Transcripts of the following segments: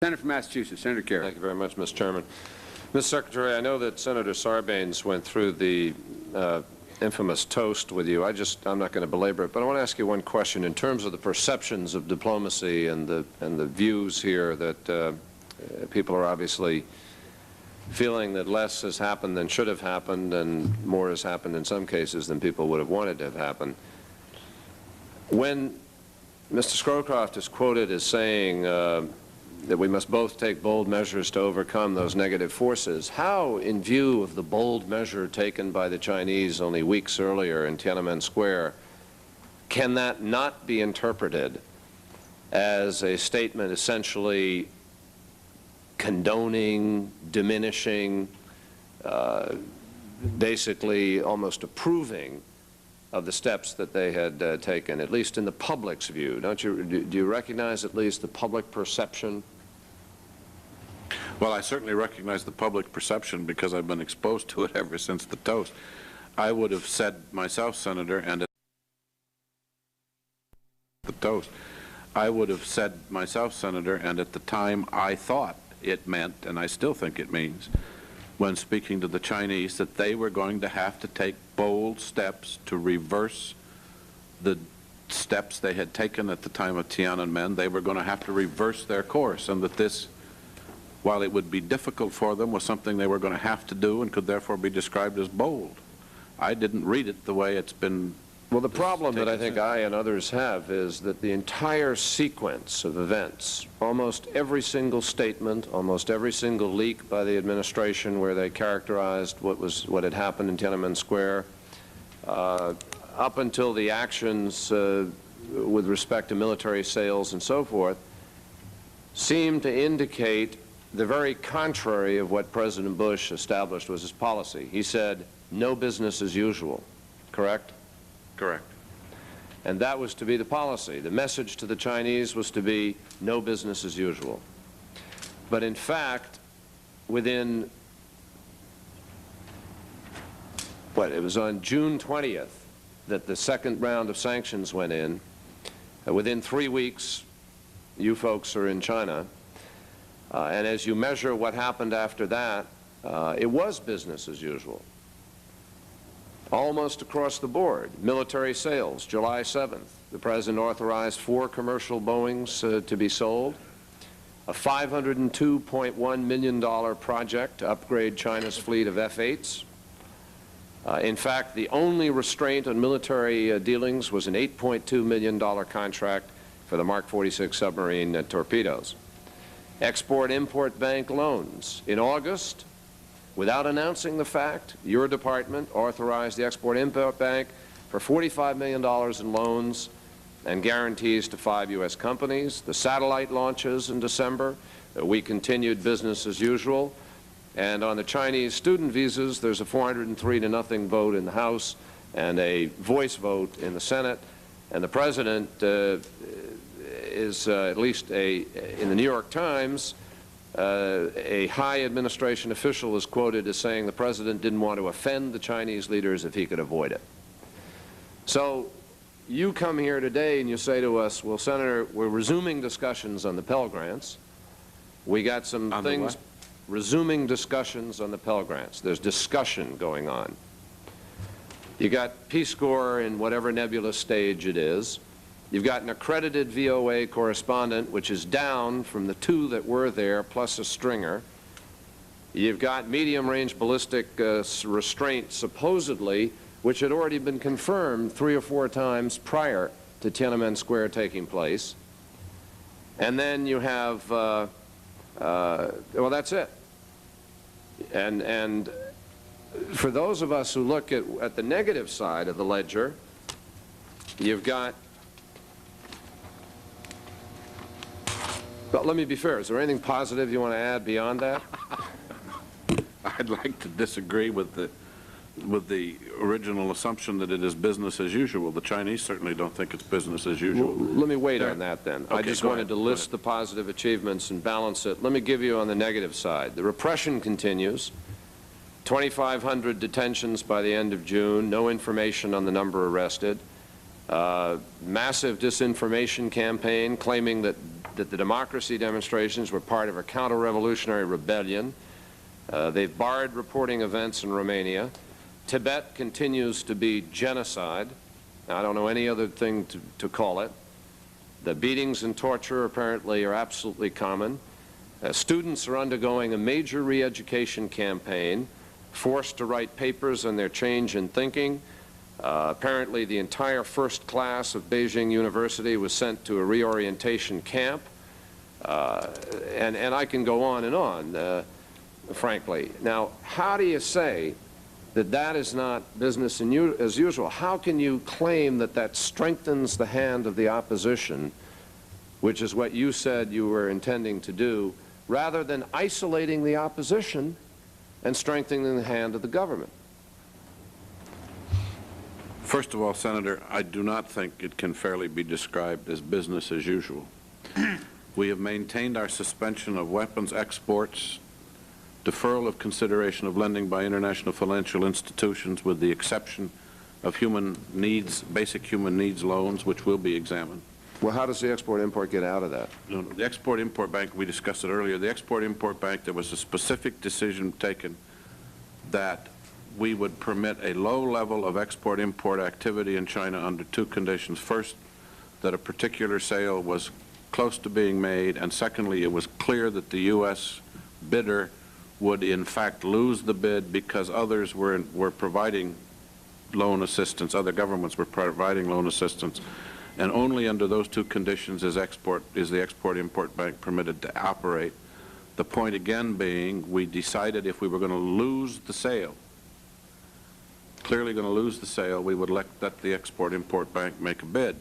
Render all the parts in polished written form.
Senator from Massachusetts, Senator Kerry. Thank you very much, Mr. Chairman. Mr. Secretary, I know that Senator Sarbanes went through the infamous toast with you. I'm not going to belabor it, but I want to ask you one question in terms of the perceptions of diplomacy and the views here that people are obviously feeling that less has happened than should have happened, and more has happened in some cases than people would have wanted to have happened. When Mr. Scrowcroft is quoted as saying that we must both take bold measures to overcome those negative forces, how, in view of the bold measure taken by the Chinese only weeks earlier in Tiananmen Square, can that not be interpreted as a statement essentially condoning, diminishing, basically almost approving of the steps that they had taken, at least in the public's view? Do you recognize at least the public perception? Well, I certainly recognize the public perception because I've been exposed to it ever since the toast. I would have said myself, Senator, and at the toast, I would have said myself, Senator, and at the time I thought it meant, and I still think it means, when speaking to the Chinese, that they were going to have to take bold steps to reverse the steps they had taken at the time of Tiananmen. They were going to have to reverse their course, and that this, while it would be difficult for them, was something they were going to have to do and could therefore be described as bold. I didn't read it the way it's been. Well, the problem that I think I and others have is that the entire sequence of events, almost every single statement, almost every single leak by the administration where they characterized what had happened in Tiananmen Square, up until the actions with respect to military sales and so forth, seemed to indicate the very contrary of what President Bush established was his policy. He said, no business as usual, correct? Correct. And that was to be the policy. The message to the Chinese was to be no business as usual. But in fact, within, it was on June 20th that the second round of sanctions went in. Within 3 weeks, you folks are in China. And as you measure what happened after that, it was business as usual. Almost across the board. Military sales, July 7th. The President authorized 4 commercial Boeings to be sold. A $502.1 million project to upgrade China's fleet of F-8s. In fact, the only restraint on military dealings was an $8.2 million contract for the Mark 46 submarine torpedoes. Export-Import Bank loans. In August, without announcing the fact, your department authorized the Export-Import Bank for $45 million in loans and guarantees to 5 U.S. companies. The satellite launches in December, we continued business as usual. And on the Chinese student visas, there's a 403-0 vote in the House and a voice vote in the Senate. And the President is, at least in the New York Times, a high administration official is quoted as saying the President didn't want to offend the Chinese leaders if he could avoid it. So you come here today and you say to us, well, Senator, we're resuming discussions on the Pell Grants. We got some things, resuming discussions on the Pell Grants. There's discussion going on. You got Peace Corps in whatever nebulous stage it is. You've got an accredited VOA correspondent, which is down from the 2 that were there, plus a stringer. You've got medium-range ballistic restraint, supposedly, which had already been confirmed 3 or 4 times prior to Tiananmen Square taking place. And then you have, well, that's it. And for those of us who look at the negative side of the ledger, you've got. But let me be fair. Is there anything positive you want to add beyond that? I'd like to disagree with the original assumption that it is business as usual. The Chinese certainly don't think it's business as usual. Well, let me wait on that then. Okay, I just wanted to list the positive achievements and balance it. Let me give you on the negative side. The repression continues. 2,500 detentions by the end of June. No information on the number arrested. Massive disinformation campaign claiming that that the democracy demonstrations were part of a counter-revolutionary rebellion. They've barred reporting events in Romania. Tibet continues to be genocide. I don't know any other thing to call it. The beatings and torture apparently are absolutely common. Students are undergoing a major re-education campaign, forced to write papers on their change in thinking. Apparently the entire first class of Beijing University was sent to a reorientation camp. And I can go on and on, frankly. Now, how do you say that that is not business as usual? How can you claim that that strengthens the hand of the opposition, which is what you said you were intending to do, rather than isolating the opposition and strengthening the hand of the government? First of all, Senator, I do not think it can fairly be described as business as usual. We have maintained our suspension of weapons exports, deferral of consideration of lending by international financial institutions with the exception of human needs, basic human needs loans, which will be examined. Well, how does the Export-Import get out of that? No, the Export-Import Bank, we discussed it earlier, the Export-Import Bank, there was a specific decision taken that we would permit a low level of export-import activity in China under two conditions. First, that a particular sale was close to being made, and secondly, it was clear that the U.S. bidder would in fact lose the bid because others were providing loan assistance, other governments were providing loan assistance, and only under those two conditions is the Export-Import Bank permitted to operate. The point again being, we decided if we were going to lose the sale, clearly going to lose the sale, we would let the Export-Import Bank make a bid.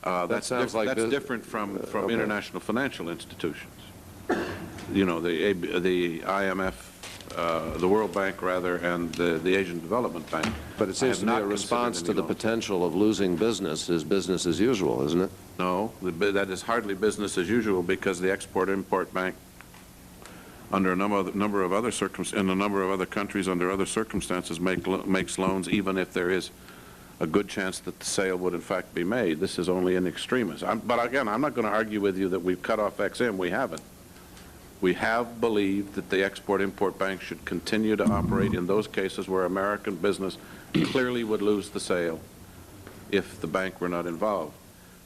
That's different from okay, international financial institutions. You know, the IMF, the World Bank rather, and the Asian Development Bank. But it seems to be a response to the potential of losing business is business as usual, isn't it? No, that is hardly business as usual because the Export-Import Bank, under a number of other in a number of other countries under other circumstances, makes loans even if there is a good chance that the sale would in fact be made. This is only in extremis. But again, I'm not going to argue with you that we've cut off XM. We haven't. We have believed that the Export-Import Bank should continue to operate in those cases where American business clearly would lose the sale if the bank were not involved.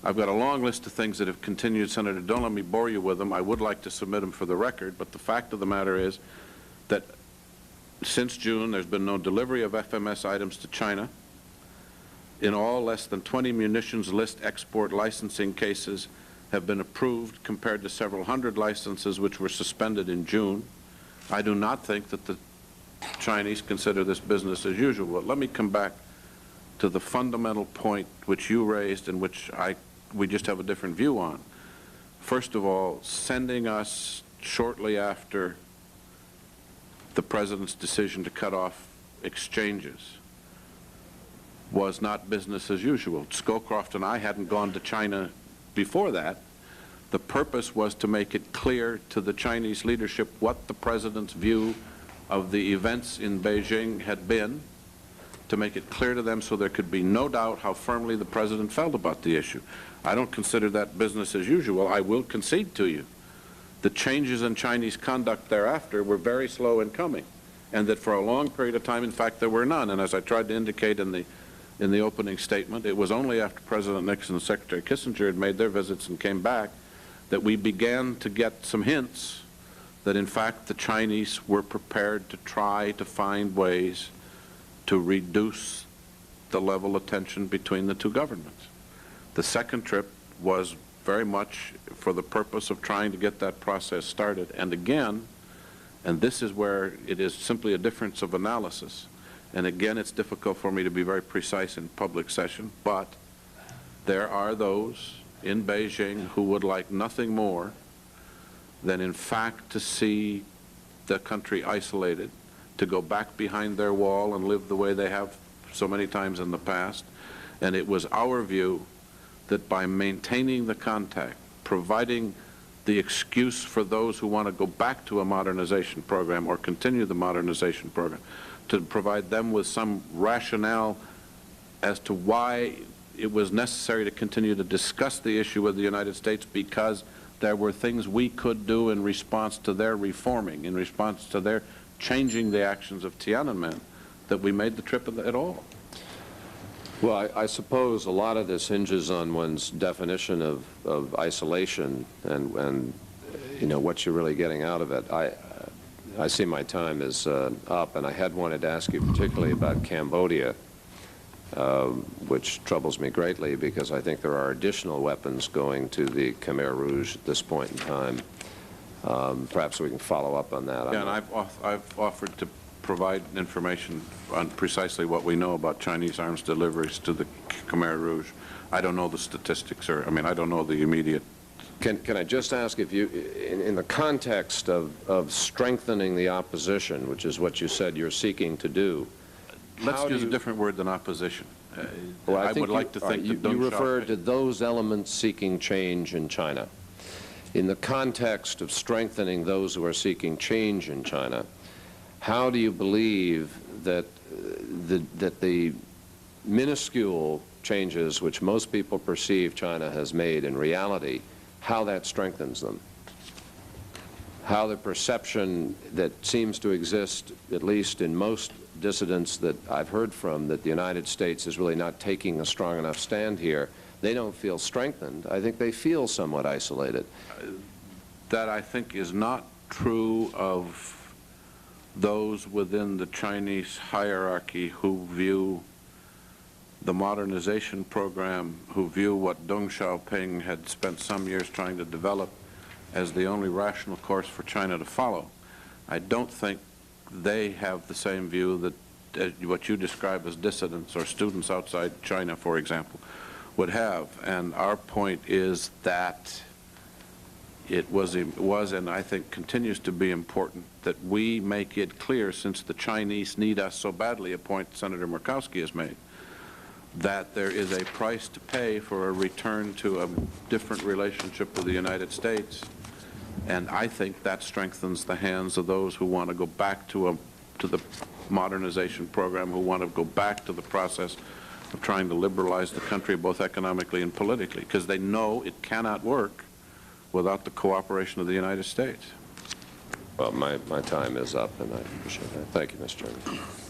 I've got a long list of things that have continued, Senator. Don't let me bore you with them. I would like to submit them for the record, but the fact of the matter is that since June, there's been no delivery of FMS items to China. In all, less than 20 munitions list export licensing cases have been approved compared to several hundred licenses which were suspended in June. I do not think that the Chinese consider this business as usual. But let me come back to the fundamental point which you raised and which we just have a different view on. First of all, sending us shortly after the President's decision to cut off exchanges was not business as usual. Scowcroft and I hadn't gone to China before that. The purpose was to make it clear to the Chinese leadership what the President's view of the events in Beijing had been, to make it clear to them so there could be no doubt how firmly the President felt about the issue. I don't consider that business as usual. I will concede to you the changes in Chinese conduct thereafter were very slow in coming, and that for a long period of time, in fact, there were none. And as I tried to indicate in the opening statement, it was only after President Nixon and Secretary Kissinger had made their visits and came back that we began to get some hints that, in fact, the Chinese were prepared to try to find ways to reduce the level of tension between the two governments. The second trip was very much for the purpose of trying to get that process started. And again, and this is where it is simply a difference of analysis, and again, it's difficult for me to be very precise in public session, but there are those in Beijing who would like nothing more than, in fact, to see the country isolated, to go back behind their wall and live the way they have so many times in the past. And it was our view that by maintaining the contact, providing the excuse for those who want to go back to a modernization program or continue the modernization program, to provide them with some rationale as to why it was necessary to continue to discuss the issue with the United States, because there were things we could do in response to their reforming, in response to their changing the actions of Tiananmen, that we made the trip at all. Well, I suppose a lot of this hinges on one's definition of isolation and you know, what you're really getting out of it. I see my time is up, and I had wanted to ask you particularly about Cambodia, which troubles me greatly because I think there are additional weapons going to the Khmer Rouge at this point in time. Perhaps we can follow up on that. Yeah, and I've offered to provide information on precisely what we know about Chinese arms deliveries to the Khmer Rouge. I don't know the statistics, or I mean, I don't know the immediate. Can I just ask if you, in the context of strengthening the opposition, which is what you said you're seeking to do, let's use a different word than opposition. Well, I would like to think that you referred to those elements seeking change in China. In the context of strengthening those who are seeking change in China, how do you believe that the minuscule changes which most people perceive China has made in reality, how that strengthens them? How the perception that seems to exist, at least in most dissidents that I've heard from, that the United States is really not taking a strong enough stand here, they don't feel strengthened. I think they feel somewhat isolated. That, I think, is not true of those within the Chinese hierarchy who view the modernization program, who view what Deng Xiaoping had spent some years trying to develop as the only rational course for China to follow. I don't think they have the same view that what you describe as dissidents or students outside China, for example, would have. And our point is that it was and I think continues to be important that we make it clear, since the Chinese need us so badly, a point Senator Murkowski has made, that there is a price to pay for a return to a different relationship with the United States. And I think that strengthens the hands of those who want to go back to the modernization program, who want to go back to the process of trying to liberalize the country both economically and politically, because they know it cannot work without the cooperation of the United States. Well, my time is up, and I appreciate that. Thank you, Mr. Chairman.